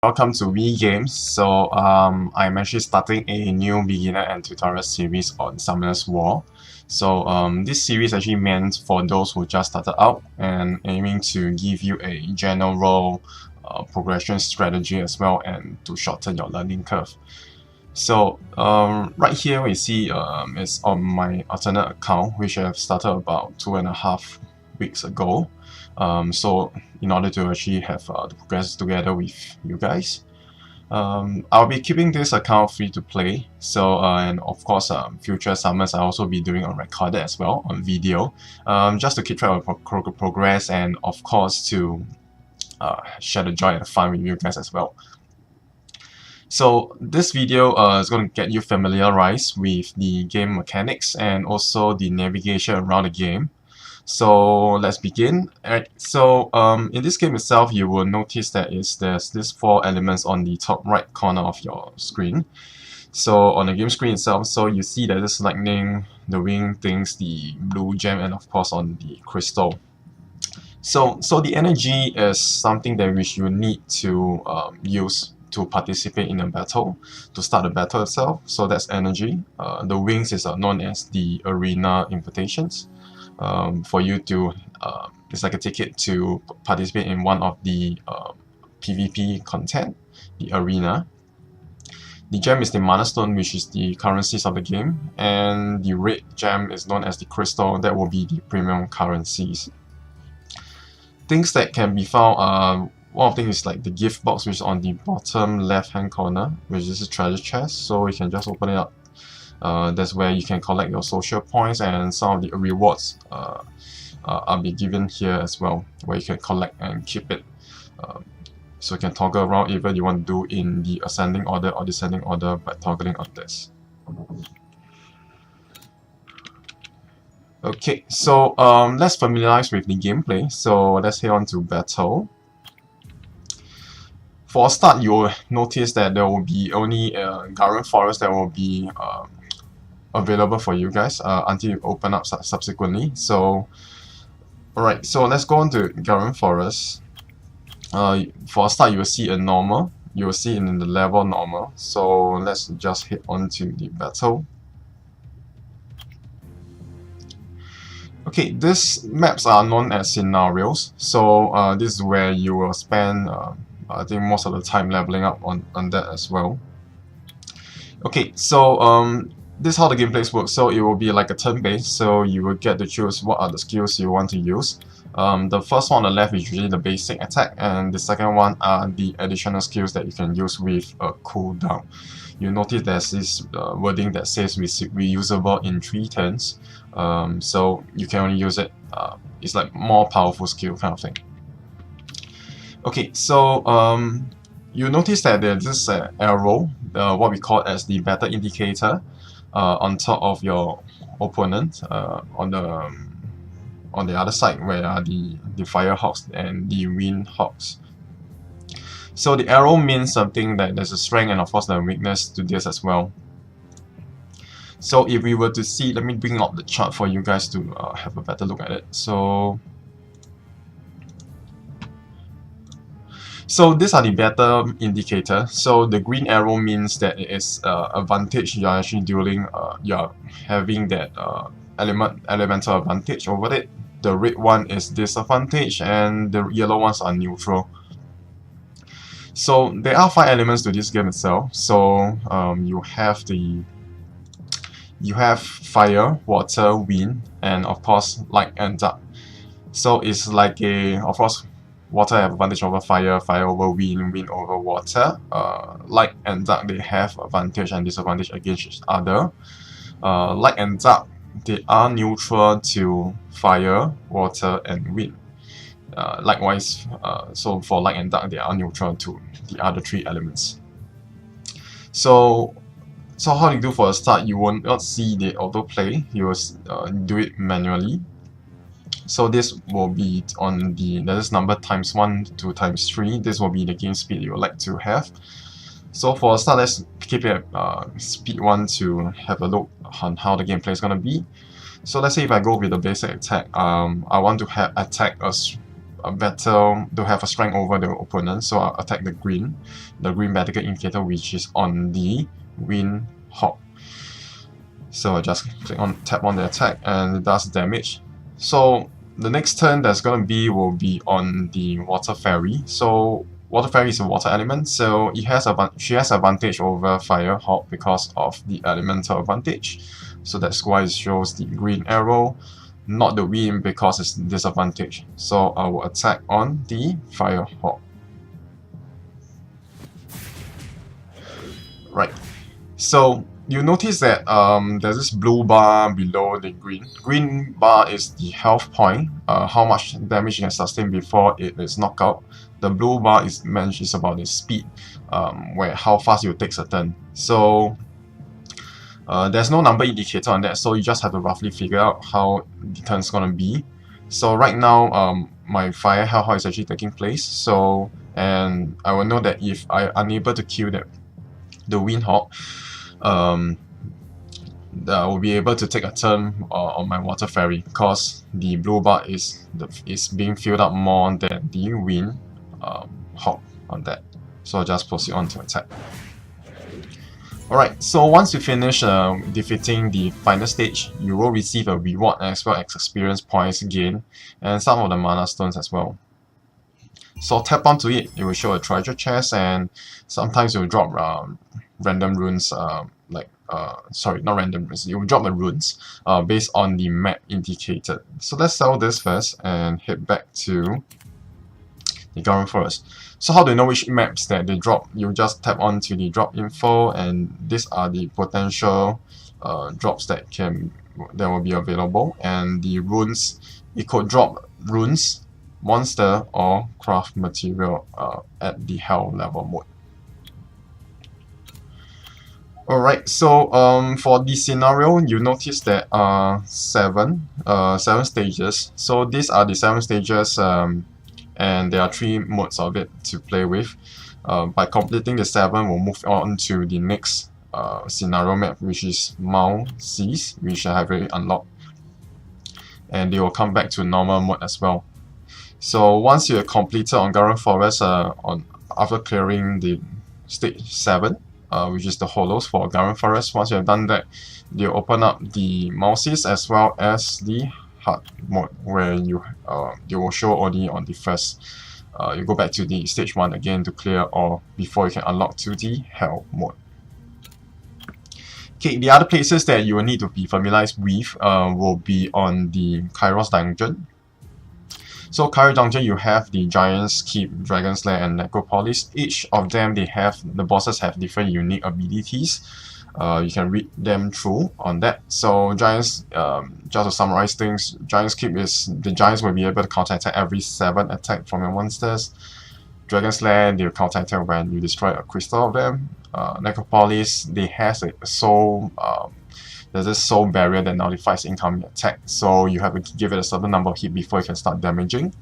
Welcome to YWeii Games. I'm actually starting a new beginner and tutorial series on Summoner's War. This series actually meant for those who just started out and aiming to give you a general progression strategy as well and to shorten your learning curve. Right here we see is on my alternate account, which I have started about 2.5 weeks ago. In order to actually have the progress together with you guys, I'll be keeping this account free to play. And of course, future summons I'll also be doing on recorded as well on video, just to keep track of progress and of course to share the joy and the fun with you guys as well. So this video is going to get you familiarized with the game mechanics and also the navigation around the game. So let's begin. Alright, in this game itself, you will notice that there's these 4 elements on the top right corner of your screen. So on the game screen itself, so you see that this lightning, the wing things, the blue gem, and of course on the crystal. So the energy is something that which you need to use to participate in a battle, to start the battle itself. So that's energy. The wings is known as the arena invitations. For you to, it's like a ticket to participate in one of the PvP content, the arena. The gem is the mana stone, which is the currencies of the game, and the red gem is known as the crystal, that will be the premium currencies. Things that can be found, one of the things is like the gift box, which is on the bottom left hand corner, which is a treasure chest, so you can just open it up. That's where you can collect your social points, and some of the rewards are be given here as well, where you can collect and keep it. So you can toggle around either you want to do in the ascending order or descending order by toggling on this. Okay, so let's familiarize with the gameplay. So let's head on to battle. For a start, you'll notice that there will be only Garden Forest that will be available for you guys until you open up subsequently. So alright, so let's go on to Garden Forest. For a start, you will see a normal. You will see it in the level normal. So let's just hit on to the battle. Okay, these maps are known as scenarios. So this is where you will spend I think most of the time leveling up on that as well. Okay, so this is how the gameplay works. So it will be like a turn-based, so you will get to choose what are the skills you want to use. The first one on the left is usually the basic attack, and the second one are the additional skills that you can use with a cooldown. You notice there's this wording that says reusable in 3 turns, so you can only use it, it's like more powerful skill kind of thing. Okay, so you notice that there's this arrow, what we call as the battle indicator, on top of your opponent, on the other side where are the fire hawks and the wind hawks. So the arrow means something that there's a strength and of course the weakness to this as well. So if we were to see, let me bring up the chart for you guys to have a better look at it. So these are the battle indicator. So the green arrow means that it is advantage. You are actually dealing, you are having that elemental advantage over it. The red one is disadvantage, and the yellow ones are neutral. So there are 5 elements to this game itself. So you have fire, water, wind, and of course light and dark. So it's like of course, water have advantage over fire, fire over wind, wind over water. Light and dark, they have advantage and disadvantage against each other. Light and dark, they are neutral to fire, water, and wind. Likewise, so for light and dark, they are neutral to the other 3 elements. So how you do for a start, you will not see the autoplay, you will do it manually. So this will be on the this number times 1 to times 3. This will be the game speed you would like to have. So for a start, let's keep it at speed 1 to have a look on how the gameplay is going to be. So let's say if I go with the basic attack, I want to attack a a better, to have a strength over the opponent. So I'll attack the green battle card indicator, which is on the wind hawk. So I just tap on the attack and it does damage. So the next turn that's gonna be will be on the water fairy. So water fairy is a water element, so she has advantage over fire hawk because of the elemental advantage. So that's why it shows the green arrow, not the wind because it's disadvantage. So I will attack on the fire hawk. Right. So you notice that there's this blue bar below the green. Green bar is the health point, how much damage you can sustain before it is knocked out. The blue bar is about the speed, where how fast you take a turn. So there's no number indicator on that, so you just have to roughly figure out how the turn's gonna be. So right now, my fire hellhawk is actually taking place. So, and I will know that if I'm unable to kill the windhawk, I will be able to take a turn on my water fairy because the blue bar is being filled up more than the wind hawk on that. So I'll just proceed on to attack. Alright, so once you finish defeating the final stage, you will receive a reward as well as experience points gain and some of the mana stones as well. So tap onto it, it will show a treasure chest, and sometimes it will drop random runes, sorry, not random runes, it will drop the runes based on the map indicated. So let's sell this first and head back to the Garden Forest. So how do you know which maps that they drop? You just tap onto the drop info, and these are the potential drops that will be available. And the runes, it could drop runes, monster, or craft material at the hell level mode. Alright, so for the scenario, you notice that seven stages. So these are the 7 stages, and there are 3 modes of it to play with. By completing the 7, we'll move on to the next scenario map, which is Mount Seas, which I have already unlocked. And they will come back to normal mode as well. So once you have completed on Garden Forest, after clearing the stage 7, which is the hollows for Garden Forest, once you have done that, they'll open up the Mount Seas as well as the hard mode, where you will show only on the first. You go back to the stage 1 again to clear, or before you can unlock to the hell mode. Okay, the other places that you will need to be familiarized with will be on the Cairos Dungeon. So Cairos Dungeon, you have the Giant's Keep, Dragon's Lair, and Necropolis. Each of them, the bosses have different unique abilities. You can read them through on that. So Giants, just to summarize things, Giant's Keep is the Giants will be able to counter-attack every 7 attack from your monsters. Dragon's Lair, they'll counter-attack when you destroy a crystal of them. Necropolis, they has a soul, there's this soul barrier that nullifies incoming attack, so you have to give it a certain number of hits before you can start damaging.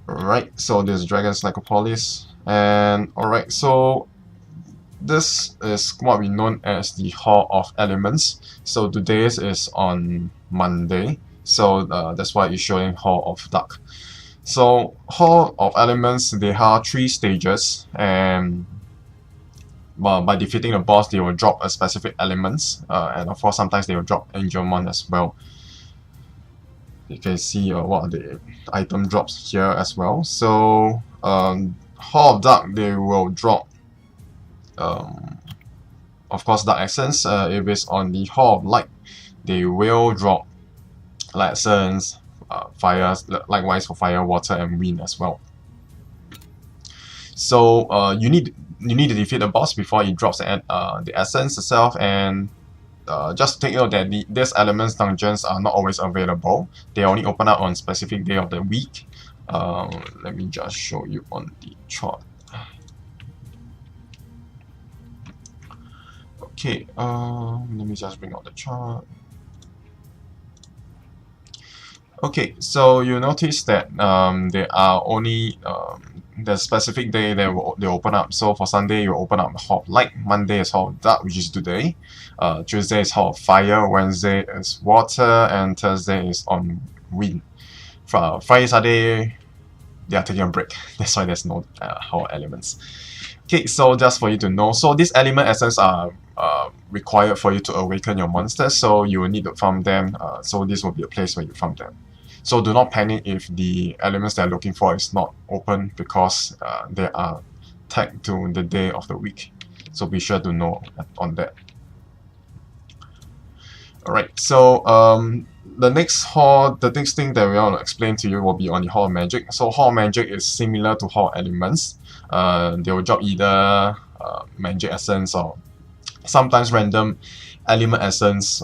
Alright, so there's Dragon's Necropolis, and alright, so this is what we know as the Hall of Elements. So today's is on Monday, so that's why it's showing Hall of Dark. So Hall of Elements, there are 3 stages, and by defeating the boss, they will drop a specific elements, and of course sometimes they will drop Angelmon as well. You can see what are the item drops here as well. So Hall of Dark, they will drop of course Dark Essence. If it's on the Hall of Light, they will drop Light Essence, fire, likewise for fire, water, and wind as well. So you need to defeat the boss before it drops the essence itself, and just take note that these elements dungeons are not always available. They only open up on specific day of the week. Let me just show you on the chart. Okay, let me just bring out the chart. Okay, so you notice that there are only the specific day they open up. So for Sunday, you open up Hall of Light. Monday is Hall of Dark, which is today. Tuesday is Hall of Fire. Wednesday is Water, and Thursday is on Wind. Friday, Saturday, they are taking a break. That's why there's no hall elements. Okay, so just for you to know, so these element essence are required for you to awaken your monsters, so you will need to farm them. So this will be a place where you farm them. So do not panic if the elements they're looking for is not open, because they are tagged to the day of the week. So be sure to know on that. Alright, so the next thing that we want to explain to you will be on the Hall of Magic. So Hall of Magic is similar to Hall Elements. They will drop either Magic Essence or sometimes random Element Essence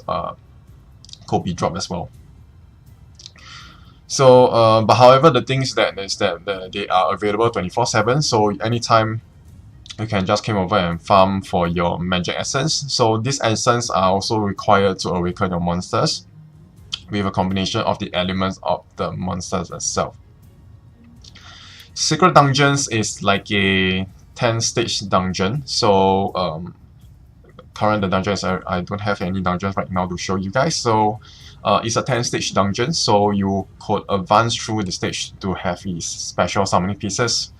could be dropped as well. So, but however, the thing is that they are available 24/7. So anytime you can just come over and farm for your Magic Essence. So these essence are also required to awaken your monsters with a combination of the elements of the monsters itself. Secret Dungeons is like a 10-stage dungeon. So current the dungeons, I don't have any dungeons right now to show you guys. So it's a 10-stage dungeon. So you could advance through the stage to have these special summoning pieces.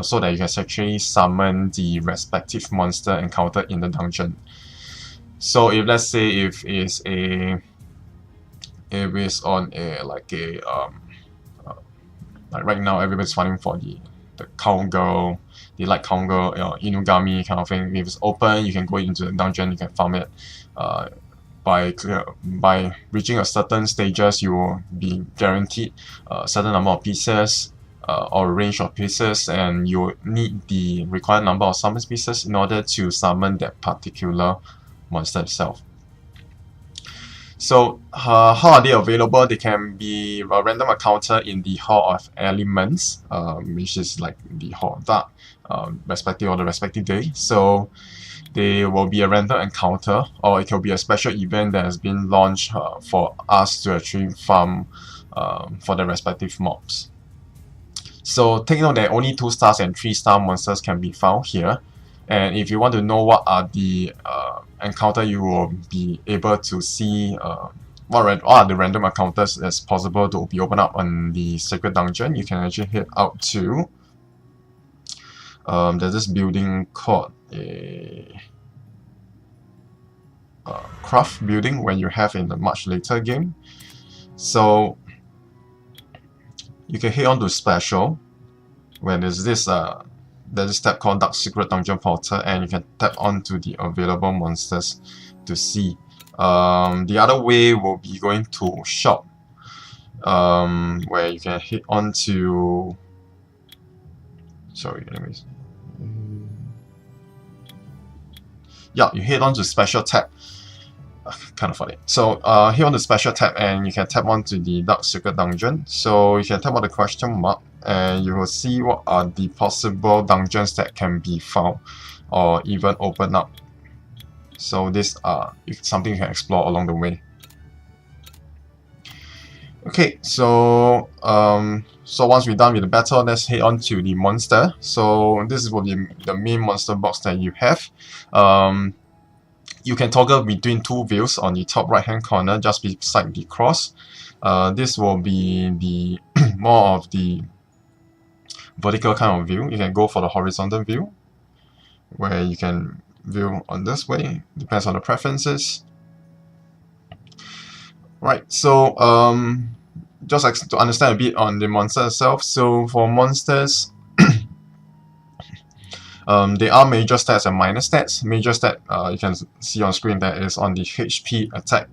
So that you can actually summon the respective monster encountered in the dungeon. So if let's say if it's on a like right now everybody's fighting for the cowgirl, the light cowgirl, Inugami kind of thing. If it's open, you can go into the dungeon, you can farm it. By reaching a certain stages, you will be guaranteed a certain number of pieces. Or range of pieces, and you need the required number of summon pieces in order to summon that particular monster itself. So how are they available? They can be a random encounter in the Hall of Elements, which is like the Hall of Dark, respective on the respective day. So they will be a random encounter, or it can be a special event that has been launched for us to actually farm for the respective mobs. So take note that only 2-star and 3-star monsters can be found here. And if you want to know what are the encounter you will be able to see, what are the random encounters that's possible to be opened up on the Secret Dungeon, you can actually head out to there's this building called a craft building where you have in the much later game. So you can head on to special, where there's this tab called Dark Secret Dungeon Portal, and you can tap onto the available monsters to see. The other way will be going to shop, where you can hit on to. Sorry, let me. Yeah, you hit on to special tab. Kind of funny. So here on the special tab, and you can tap onto the Dark Secret Dungeon. So you can tap on the question mark, and you will see what are the possible dungeons that can be found or even open up. So this is something you can explore along the way. Okay, so once we're done with the battle, let's head on to the monster. So this will be the main monster box that you have. You can toggle between two views on the top right hand corner just beside the cross. This will be the more of the vertical kind of view. You can go for the horizontal view, where you can view on this way, depends on the preferences. Right, so just to understand a bit on the monster itself. So for monsters, there are major stats and minor stats. Major stat you can see on screen that is on the HP, attack,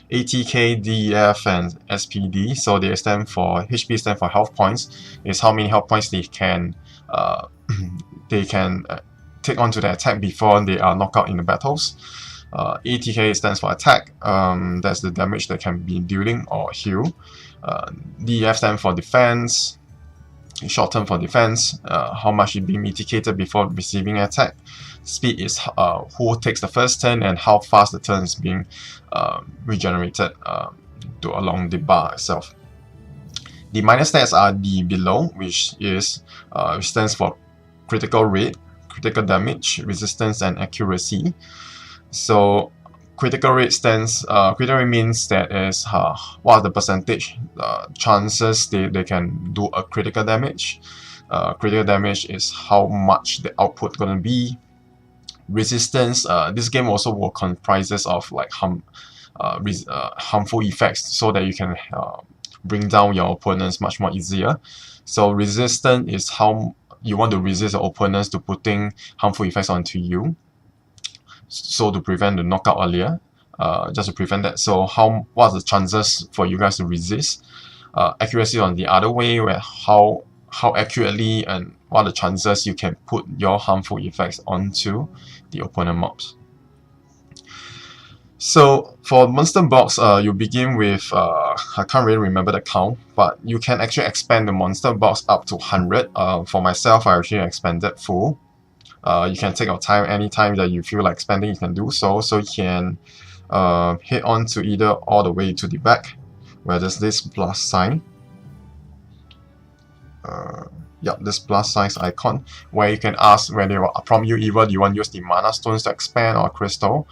ATK, DEF, and SPD. So they stand for HP stand for health points. Is how many health points they can take onto the attack before they are knocked out in the battles. ATK stands for attack. That's the damage that can be dealing or heal. DEF stands for defense. Short term for defense, how much is being mitigated before receiving attack. Speed is who takes the first turn and how fast the turn is being regenerated along the bar itself. The minor stats are the below, which stands for critical rate, critical damage, resistance, and accuracy. So critical rate stands, critical rate means that is what are the percentage chances they can do a critical damage. Critical damage is how much the output gonna be. Resistance, this game also will comprises of like harmful effects so that you can bring down your opponents much more easier. So resistance is how you want to resist your opponents to putting harmful effects onto you, so to prevent the knockout earlier, just to prevent that. So what's the chances for you guys to resist? Accuracy on the other way, where how accurately and what are the chances you can put your harmful effects onto the opponent mobs. So for monster box, you begin with, I can't really remember the count, but you can actually expand the monster box up to 100. For myself, I actually expanded full. You can take your time, anytime that you feel like expanding, you can do so. So you can head on to either all the way to the back, where there's this plus sign. Yeah, this plus sign icon, where you can ask when they will prompt you either do you want to use the mana stones to expand or crystal.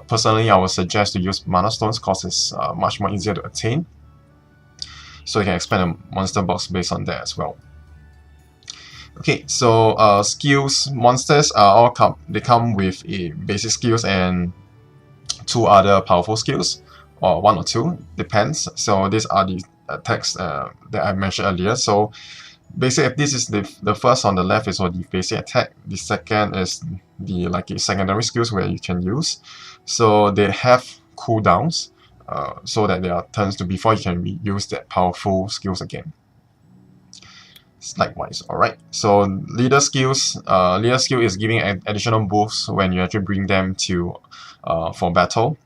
Personally, I would suggest to use mana stones because it's much more easier to attain. So you can expand a monster box based on that as well. Okay, so skills, monsters are all come with a basic skills and 2 other powerful skills, or 1 or 2, depends. So these are the attacks that I mentioned earlier. So basically, this is the first on the left is for the basic attack. The second is the secondary skills where you can use. So they have cooldowns, so that there are turns to before you can use that powerful skills again. Likewise, alright. So leader skills, leader skill is giving an additional boosts when you actually bring them to for battle.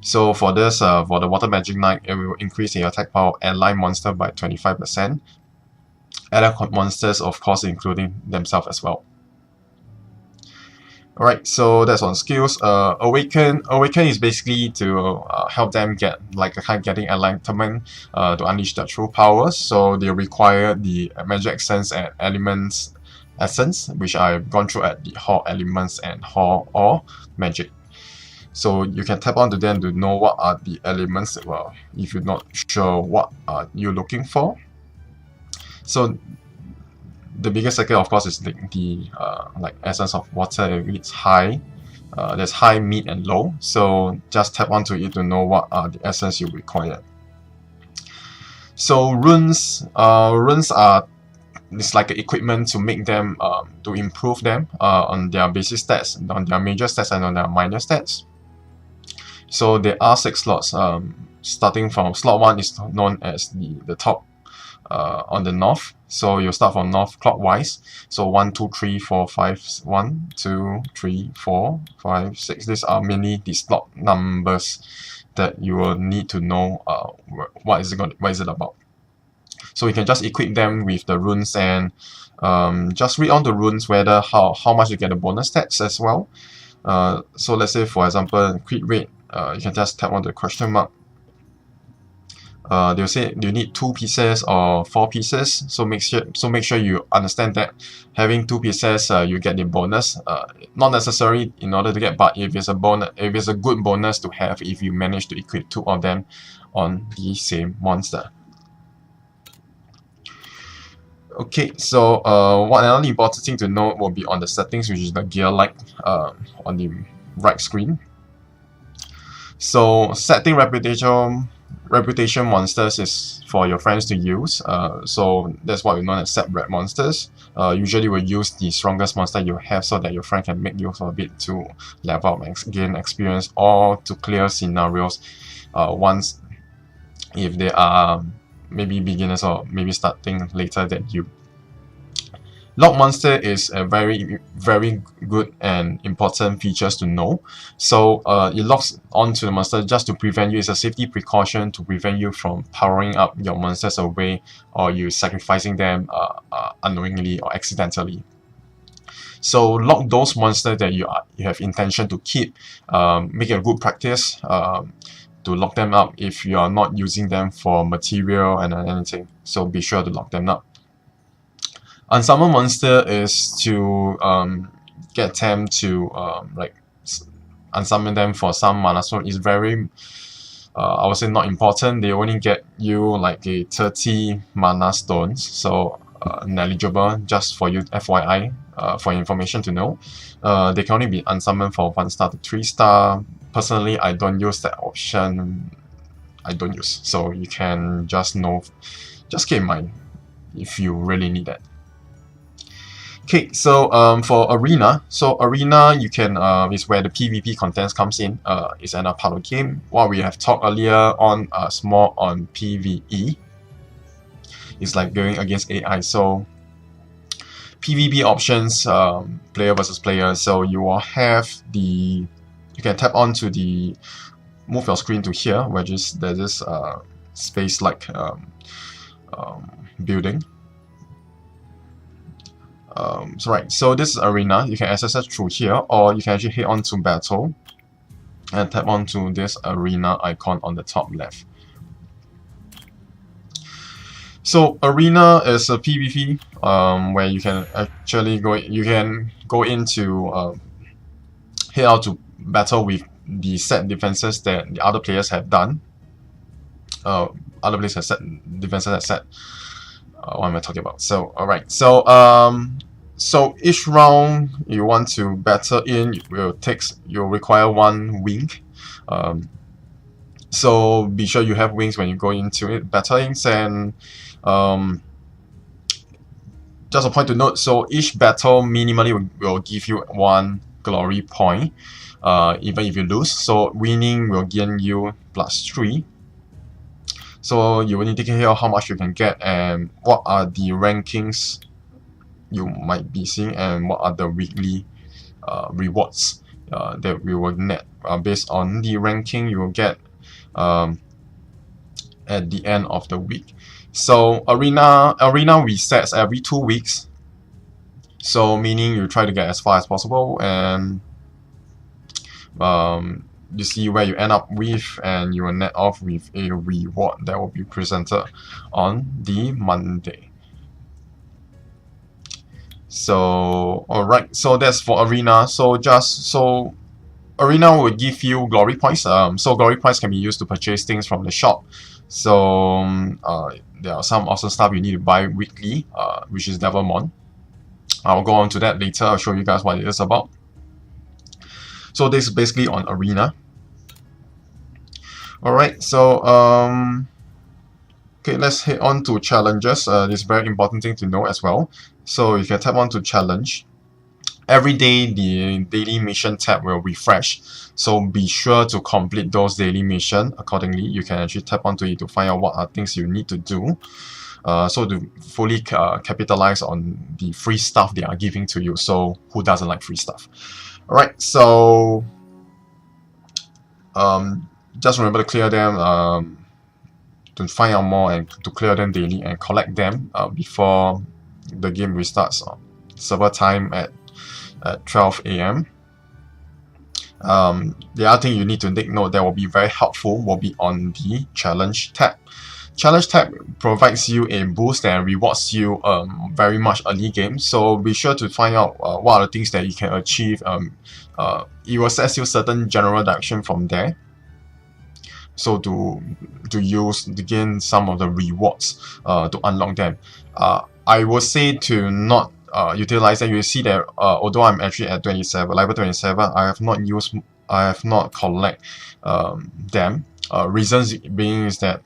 So for this, for the Water Magic Knight, it will increase the attack power of ally monster by 25%. Allied monsters, of course, including themselves as well. Alright, so that's on skills. Awaken is basically to help them get like a kind of getting enlightenment to unleash their true powers. So they require the magic essence and elements essence, which I've gone through at the Hall Elements and Hall or Magic. So you can tap onto them to know what are the elements. Well, if you're not sure what are you looking for. So the biggest sector, of course, is the like essence of water. It's high. There's high, mid, and low. So just tap onto it to know what are the essence you require. So runes are it's like equipment to make them to improve them on their basic stats, on their major stats, and on their minor stats. So there are 6 slots. Starting from slot 1 is known as the top on the north. So you start from north clockwise. So 1, 2, 3, 4, 5, 1, 2, 3, 4, 5, 6. These are mainly the slot numbers that you will need to know what is it about. So you can just equip them with the runes and just read on the runes whether how much you get the bonus stats as well. So let's say, for example, crit rate, you can just tap on the question mark. They'll say, do you need 2 pieces or 4 pieces? So make sure you understand that having 2 pieces, you get the bonus. Not necessary in order to get, but if it's a good bonus to have if you manage to equip 2 of them on the same monster. Okay, so one another important thing to note will be on the settings, which is the gear light on the right screen. So setting reputation monsters is for your friends to use. So that's what we know as set red monsters. Usually we'll use the strongest monster you have so that your friend can make use of a bit to level up and gain experience, or to clear scenarios once if they are maybe beginners or maybe starting later than you. Lock monster is a very good and important features to know. So it locks onto the monster just to prevent you. It's a safety precaution to prevent you from powering up your monsters away, or you sacrificing them unknowingly or accidentally. So lock those monsters that you have intention to keep. Make it a good practice to lock them up if you are not using them for material and anything. So be sure to lock them up. Unsummon monster is to get them to unsummon them for some mana stone is very, I would say, not important. They only get you like a 30 mana stones, so negligible, just for you, FYI, for information to know. They can only be unsummoned for 1-star to 3-star. Personally, I don't use that option. I don't use, so you can just keep in mind if you really need that. Okay, so for arena, you can is where the PvP contents comes in. It's another part of the game. What we have talked earlier on is more on PvE. It's like going against AI. So PvP options, player versus player. So you will have you can tap onto the, move your screen to here, where there's this space like building. So this is arena. You can access it through here, or you can actually head on to battle and tap onto this arena icon on the top left. So arena is a PvP where you can actually go into head out to battle with the set defenses that the other players have done. Other players have set defenses set. What am I talking about? So alright, so each round you want to battle in you'll require 1 wing. So be sure you have wings when you go into it battling. And just a point to note, so each battle minimally will give you 1 glory point, even if you lose. So winning will gain you +3. So you will need to take care of how much you can get and what are the rankings you might be seeing, and what are the weekly rewards that we will net based on the ranking you will get at the end of the week. So arena resets every 2 weeks, so meaning you try to get as far as possible, and you see where you end up with, and you will net off with a reward that will be presented on the Monday. So alright, so that's for arena. So arena will give you glory points. So glory points can be used to purchase things from the shop. So there are some awesome stuff you need to buy weekly, which is Devilmon. I'll go on to that later. I'll show you guys what it is about. So this is basically on arena. Alright, so okay, let's head on to challenges. This is a very important thing to know as well. So you can tap on to challenge. Every day the daily mission tab will refresh, so be sure to complete those daily mission accordingly. You can actually tap onto it to find out what are things you need to do, so to fully capitalize on the free stuff they are giving to you. So who doesn't like free stuff? Alright, so just remember to clear them, to find out more and to clear them daily and collect them before the game restarts server time at 12 AM. The other thing you need to take note that will be very helpful will be on the challenge tab. Challenge tab provides you a boost and rewards you very much early game, so be sure to find out what are the things that you can achieve. It will set you certain general direction from there, so to gain some of the rewards to unlock them. I would say to not utilize them. You see that although I'm actually at level 27, I have not collect them. Reasons being is that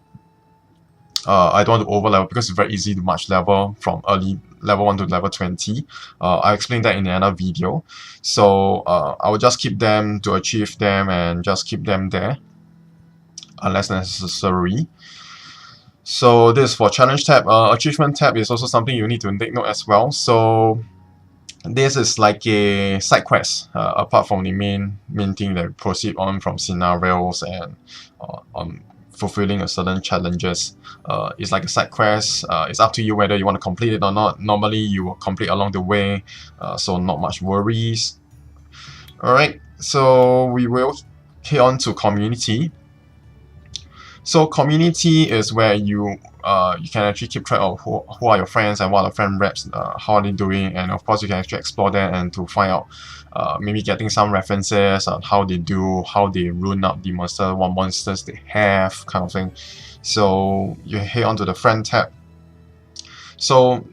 I don't want to over level, because it's very easy to match level from early level 1 to level 20. I explained that in another video. So I will just keep them to achieve them and just keep them there unless necessary. So this is for challenge tab. Achievement tab is also something you need to take note as well. So this is like a side quest apart from the main thing that proceed on from scenarios and on fulfilling a certain challenges. It's like a side quest. It's up to you whether you want to complete it or not. Normally you will complete along the way, so not much worries. Alright, so we will head on to community. So community is where you can actually keep track of who are your friends and what are the friend reps, how are they doing, and of course you can actually explore them and to find out maybe getting some references on how they do, how they rune up the monster, what monsters they have, kind of thing. So you head onto the friend tab. So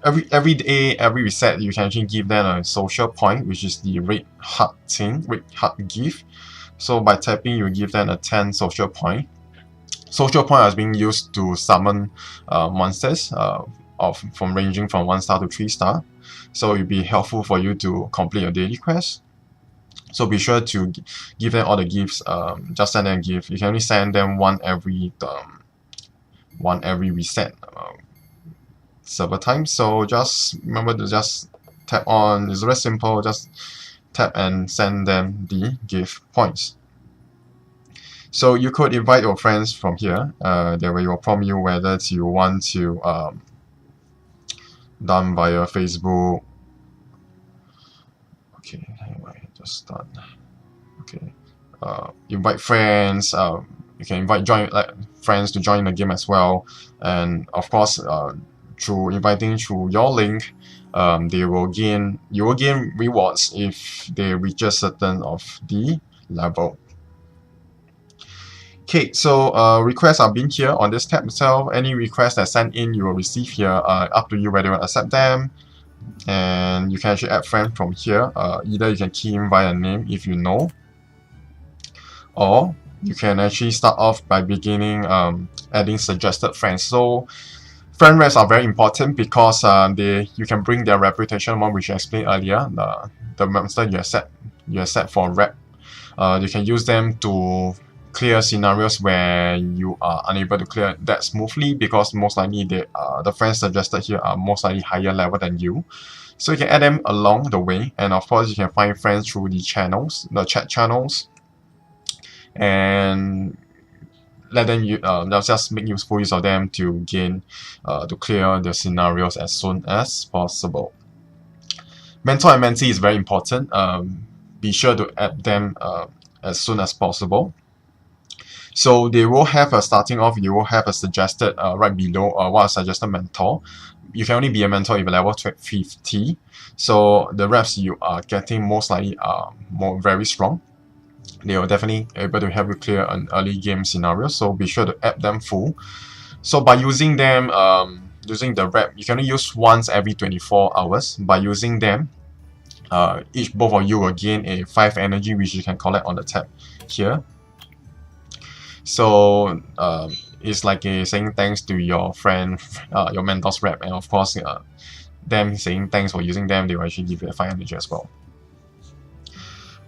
every day, every reset, you can actually give them a social point, which is the red heart thing, red heart gift. So by tapping, you give them a 10 social point. Social point is being used to summon monsters from ranging from 1 star to 3 star. So it'll be helpful for you to complete your daily quest. So be sure to give them all the gifts. Just send them a gift. You can only send them one every reset server time. So just remember to just tap on. It's very simple. Just tap and send them the gift points. So you could invite your friends from here. They will prompt you whether you want to done via Facebook. Okay, anyway, just done. Okay, invite friends. You can invite friends to join the game as well, and of course, through inviting through your link, you will gain rewards if they reach a certain of the level. Okay, so requests are being here on this tab itself. Any requests that sent in, you will receive here. Up to you whether you accept them. And you can actually add friend from here. Either you can key in via name if you know, or you can actually start off by beginning adding suggested friends. So friend reps are very important because you can bring their reputation one, which I explained earlier. The monster you have set for rep. You can use them to clear scenarios where you are unable to clear that smoothly, because most likely the friends suggested here are most likely higher level than you. So you can add them along the way, and of course you can find friends through the channels, the chat channels, and let them just make useful use of them to gain to clear the scenarios as soon as possible. Mentor and mentee is very important. Be sure to add them as soon as possible. So they will have a starting off, you will have a suggested right below what a suggested mentor. You can only be a mentor if you're level 50. So the reps you are getting most likely are very strong. They are definitely able to help you clear an early game scenario. So be sure to add them full. So by using them, using the rep, you can only use once every 24 hours. By using them, both of you will gain a 5 energy, which you can collect on the tab here. So it's like saying thanks to your friend, your mentor's rep, and of course them saying thanks for using them, they will actually give you a 5 energy as well.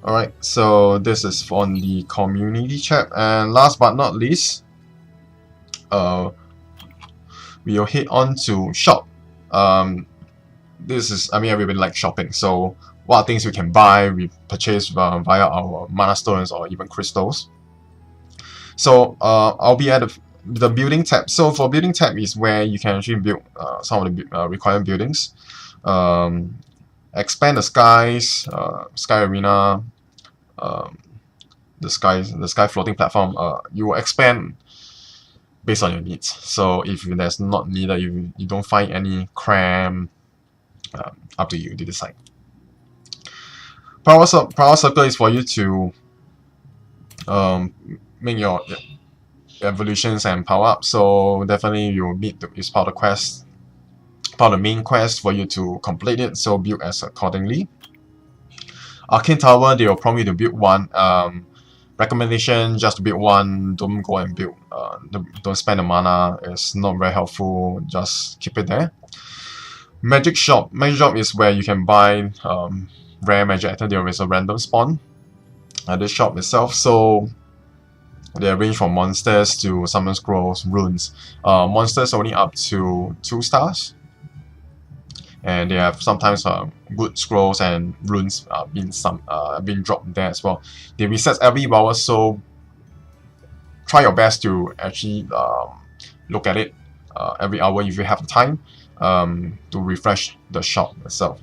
Alright, so this is on the community chat, and last but not least, we'll head on to shop. This is, I mean, everybody likes shopping, so what are things we can buy, we purchase via our mana stones or even crystals. So I'll be at the building tab. So for building tab is where you can actually build some of the required buildings. Expand the skies, sky arena, the sky floating platform. You will expand based on your needs. So if there's not needed, you don't find any cram, up to you to decide. Power circle is for you to make your evolutions and power up. So definitely you will need to use part of the quest, part of the main quest for you to complete it. So build as accordingly. Arcane Tower, they will prompt you to build one. Recommendation, just to build one. Don't go and build. Don't spend the mana. It's not very helpful. Just keep it there. Magic Shop. Magic Shop is where you can buy rare magic item. There is a random spawn at the shop itself. So they range from monsters to summon scrolls, runes. Monsters only up to 2 stars. And they have sometimes good scrolls and runes being dropped there as well. They reset every hour, so try your best to actually look at it every hour if you have time to refresh the shop itself.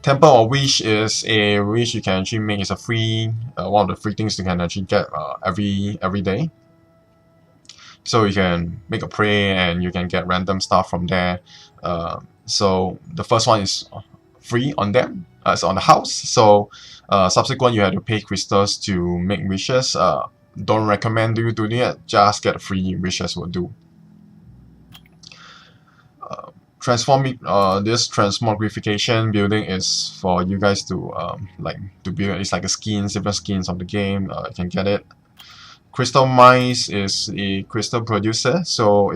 Temple of Wish is a wish you can actually make. It's a free, one of the free things you can actually get every day. So you can make a prayer and you can get random stuff from there. So the first one is free on them. It's on the house. So subsequent you have to pay crystals to make wishes. Don't recommend you doing it. Just get free wishes will do. This transmogrification building is for you guys to to build. It's like a skins, different skins of the game. You can get it. Crystal Mines is a crystal producer, so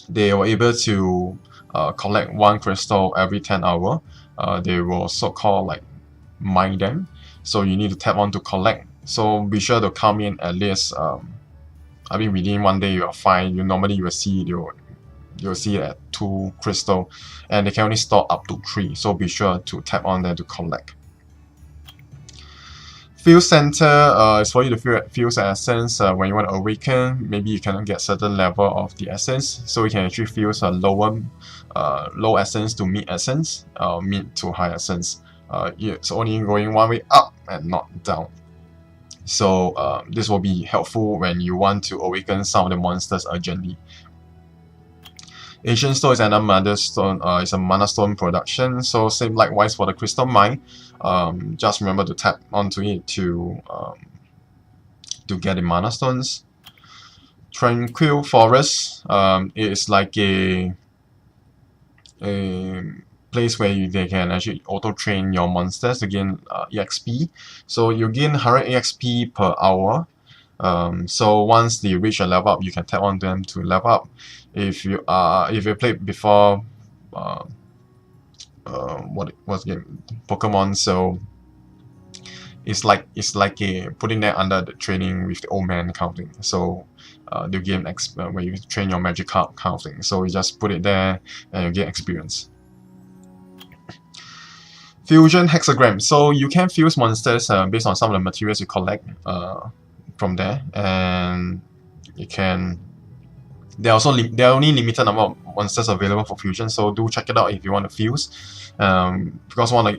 they were able to collect one crystal every 10 hours. They will so-called like mine them, so you need to tap on to collect. So be sure to come in at least. I mean, within one day you'll find. You will see you'll see it at 2 crystal, and they can only store up to 3. So be sure to tap on there to collect. Feel Center is for you to fuse an essence when you want to awaken. Maybe you cannot get certain level of the essence, so you can actually fuse a low essence to mid essence, mid to high essence. It's only going one way up and not down. So this will be helpful when you want to awaken some of the monsters urgently. Ancient Stone is another mana stone. It's a mana stone production. So same likewise for the Crystal Mine. Just remember to tap onto it to get the mana stones. Tranquil Forest is like a place where they can actually auto train your monsters to gain EXP. So you gain 100 EXP per hour. So once they reach a level up, you can tap on them to level up. If you played before what's game Pokemon, so it's like a putting them under the training with the old man kind of thing. So the game where you train your magic card kind of thing. So you just put it there and you get experience. Fusion Hexagram. So you can fuse monsters based on some of the materials you collect from there, and you can. There are only limited number of monsters available for fusion, so do check it out if you want to fuse. Because one of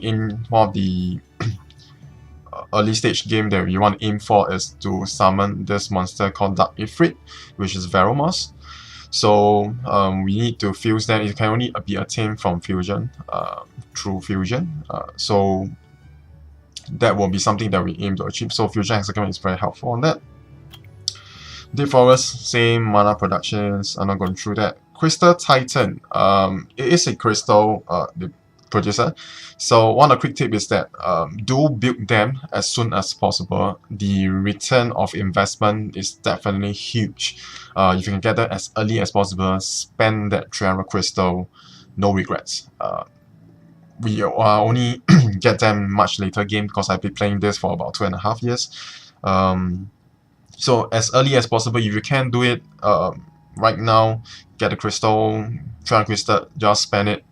the early stage game that you want to aim for is to summon this monster called Dark Ifrit, which is Veromos. So we need to fuse them. It can only be attained from fusion, through fusion. So that will be something that we aim to achieve. So Fusion Hexagram is very helpful on that. Deep Forest, same mana productions. I'm not going through that. Crystal Titan. It is a crystal producer. So one of the quick tip is that do build them as soon as possible. The return of investment is definitely huge. If you can get that as early as possible, spend that 300 crystal, no regrets. We only get them much later game because I've been playing this for about 2.5 years. So as early as possible, if you can do it right now, get the crystal, 300 crystal, just spend it.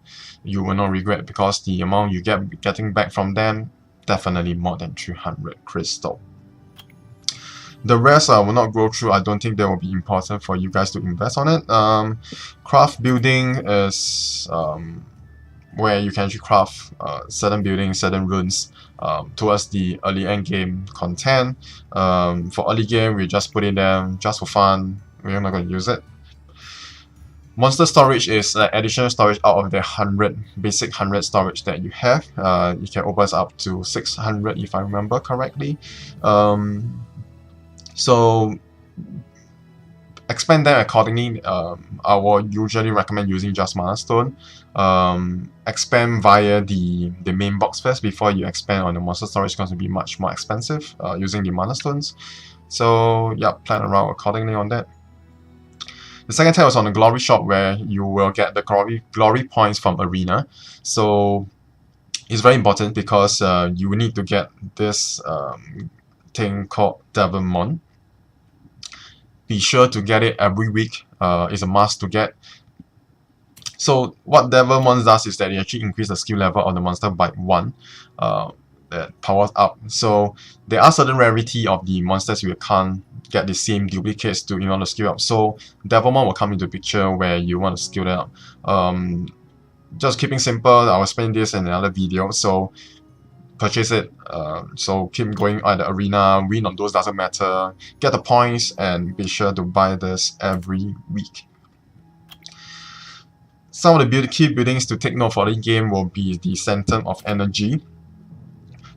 You will not regret because the amount you getting back from them, definitely more than 300 crystal. The rest I will not go through. I don't think that will be important for you guys to invest on it. Craft building is where you can actually craft certain buildings, certain runes towards the early end game content. For early game, we just put in them just for fun. We're not going to use it. Monster storage is additional storage out of the basic 100 storage that you have. You can open up to 600 if I remember correctly. So expand them accordingly. I will usually recommend using just mana stone. Expand via the main box first before you expand on the monster storage, because it will be much more expensive using the mana stones. So yeah, plan around accordingly on that. The second tab is on the glory shop, where you will get the glory points from arena. So it's very important because you need to get this thing called Devilmon. Be sure to get it every week. It's a must to get. So what Devilmon does is that it actually increases the skill level of the monster by 1. That powers up. So there are certain rarity of the monsters you can't get the same duplicates to in order to skill up. So Devilmon will come into the picture where you want to skill that up. just keeping simple, I will explain this in another video. So purchase it. So keep going at the arena, win on those, doesn't matter. Get the points and be sure to buy this every week. Some of the key buildings to take note for the game will be the Center of Energy.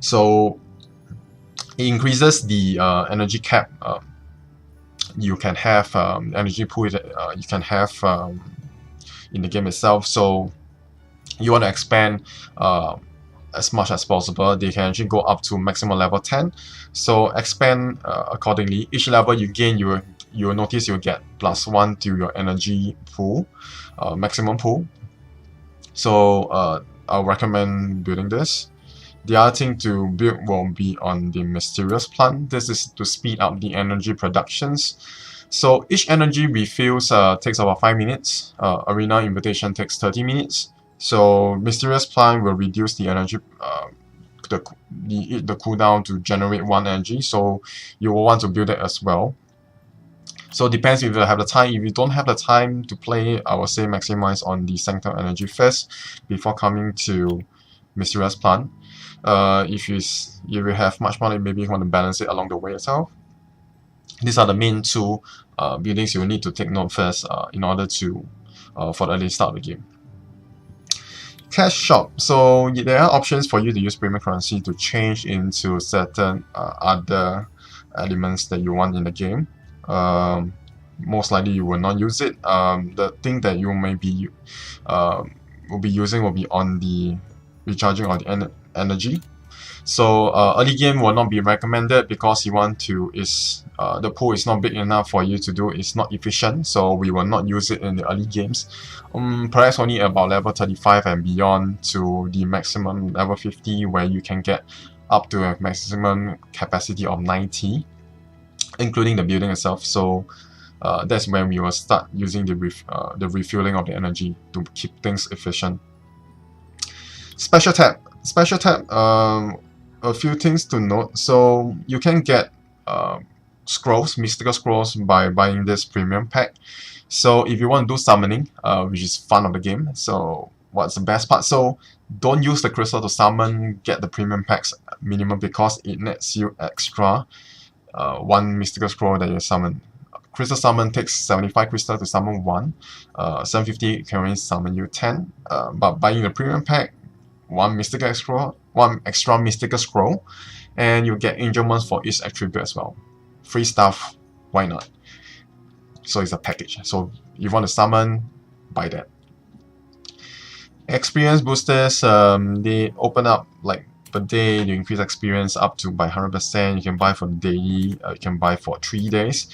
So it increases the energy cap you can have, energy pool that you can have in the game itself. So you want to expand as much as possible. They can actually go up to maximum level 10. So expand accordingly. Each level you gain, you will notice you'll get +1 to your energy pool, maximum pool. So I'll recommend building this. The other thing to build will be on the mysterious plant. This is to speed up the energy productions. So each energy refills takes about 5 minutes. Arena invitation takes 30 minutes. So mysterious plant will reduce the energy, the cooldown to generate 1 energy. So you will want to build it as well. So it depends if you have the time. If you don't have the time to play, I would say maximize on the Sanctum Energy first before coming to mysterious plant. If you have much money, maybe you want to balance it along the way itself. These are the main two buildings you need to take note first in order to for the early start of the game. Cash shop. So there are options for you to use premium currency to change into certain other elements that you want in the game. Most likely you will not use it. The thing that you may be will be using will be on the recharging of the energy. So early game will not be recommended because you want to the pool is not big enough for you to do. It's not efficient, so we will not use it in the early games. Perhaps only about level 35 and beyond to the maximum level 50, where you can get up to a maximum capacity of 90, including the building itself. So that's when we will start using the refueling of the energy to keep things efficient. Special tab. A few things to note. So you can get scrolls, mystical scrolls, by buying this premium pack. So if you want to do summoning, which is fun of the game, so what's the best part? So don't use the crystal to summon, get the premium packs minimum, because it nets you extra 1 mystical scroll that you summon. Crystal summon takes 75 crystal to summon 1. 750 can only summon you 10. But buying the premium pack, 1 extra mystical scroll, and you get angel moons for each attribute as well. Free stuff, why not? So it's a package. So if you want to summon, buy that. Experience boosters, they open up like per day. You increase experience up to by 100%. You can buy for daily. You can buy for 3 days.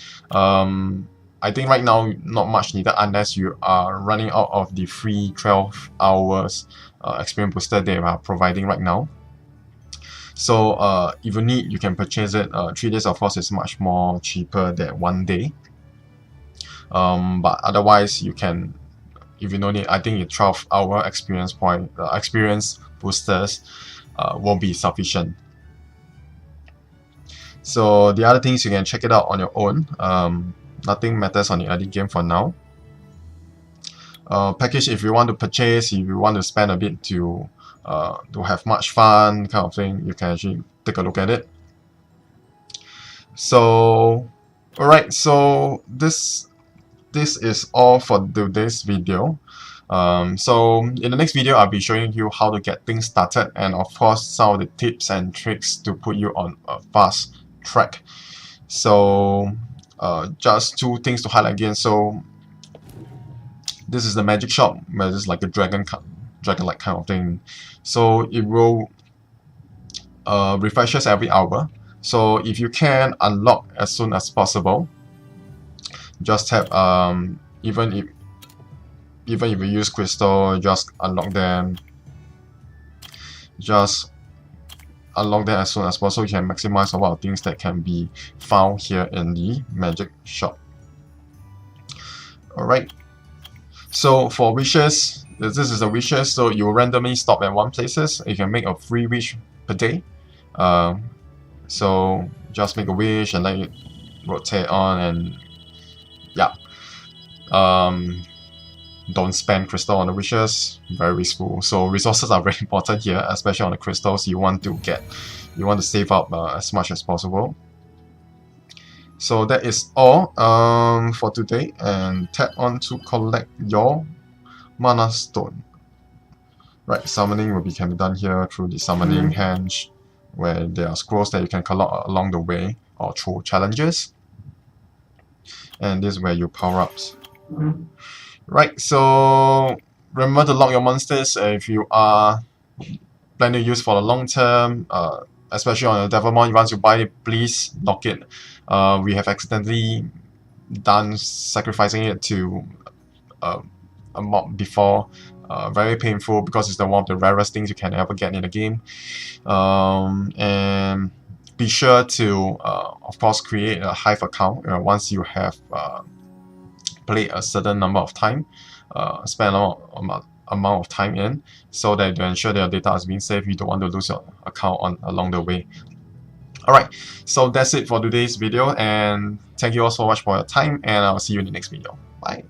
I think right now not much needed unless you are running out of the free 12 hours experience booster they are providing right now. So if you need, you can purchase it. 3 days of course is much more cheaper than 1 day. But otherwise you can, if you don't need, I think the 12-hour experience boosters won't be sufficient. So the other things you can check it out on your own. Nothing matters on the early game for now. Package, if you want to purchase, if you want to spend a bit to have much fun kind of thing, you can actually take a look at it. So alright, so this is all for today's video. So in the next video I'll be showing you how to get things started, and of course some of the tips and tricks to put you on a fast track. So just 2 things to highlight again. So this is the magic shop, where it's like a dragon-like kind of thing. So it will refreshes every hour. So if you can unlock as soon as possible, just have even if you use crystal, just unlock them. Just unlock them as soon as possible. You can maximize a lot of things that can be found here in the magic shop. Alright. So for wishes, this is the wishes. So you will randomly stop at 1 places. You can make a free wish per day. So just make a wish and let it rotate on, and yeah. don't spend crystal on the wishes, very wasteful. So resources are very important here, especially on the crystals. You want to save up as much as possible. So that is all for today, and tap on to collect your mana stone. Right, summoning can be done here through the summoning henge, where there are scrolls that you can collect along the way or through challenges. And this is where you power ups. Right, so remember to lock your monsters if you are planning to use for the long term, especially on your Devilmon. Once you buy it, please lock it. We have accidentally done sacrificing it to a mob before. Very painful because it's one of the rarest things you can ever get in the game. And be sure to, of course, create a Hive account once you have played a certain number of time, spend a amount of time in, so that to ensure that your data is being saved. You don't want to lose your account along the way. Alright, so that's it for today's video, and thank you all so much for your time, and I'll see you in the next video. Bye.